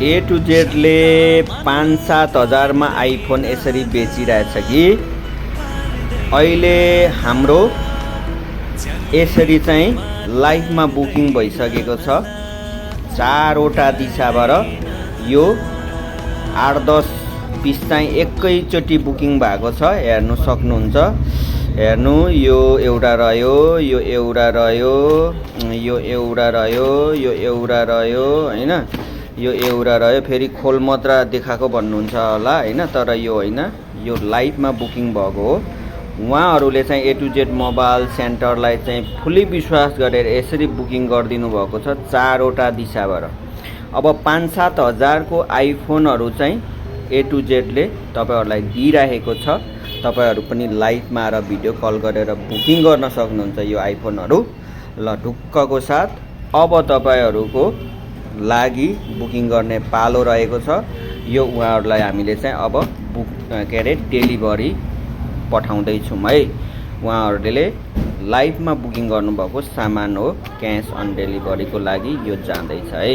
ए to जेडले 5-7 हजारमा iPhone यसरी बेचिरहेछ कि अहिले हाम्रो यसरी चाहिँ लाइभमा बुकिङ भइसकेको छ। 4वटा दिशाबाट यो 8-10 पिस चाहिँ एकैचोटि बुकिङ भएको छ। हेर्नु सक्नुहुन्छ। हेर्नु यो एउटा रह्यो, यो एउटा रह्यो, यो एउटा रह्यो, यो एउटा रह्यो हैन, यो एउटा रह्यो। फेरि खोल मात्र देखाएको भन्नुहुन्छ होला हैन, तर यो होइन, यो लाइभमा बुकिङ भएको हो। उहाँहरूले चाहिँ ए टु जेड मोबाइल सेन्टरलाई चाहिँ फुल्ली विश्वास गरेर यसरी बुकिङ गरिदिनु भएको छ 4वटा दिशाबाट। अब 5-7 हजारको आइफोनहरू चाहिँ ए टु जेडले तपाईहरुलाई दिइरहेको छ। तपाईहरु पनि लाइभमा आएर भिडियो कल गरेर बुकिङ गर्न सक्नुहुन्छ यो आइफोनहरू। ल ढुक्कको साथ अब तपाईहरुको लागि बुकिङ गर्ने पालो रहेको छ। यो उहाँहरूलाई हामीले चाहिँ अब डेलिभरी पठाउँदै छौं है। उहाँहरूले लाइभमा बुकिङ गर्नुभएको सामान हो, क्याश अन डेलिभरीको लागि यो जाँदैछ है।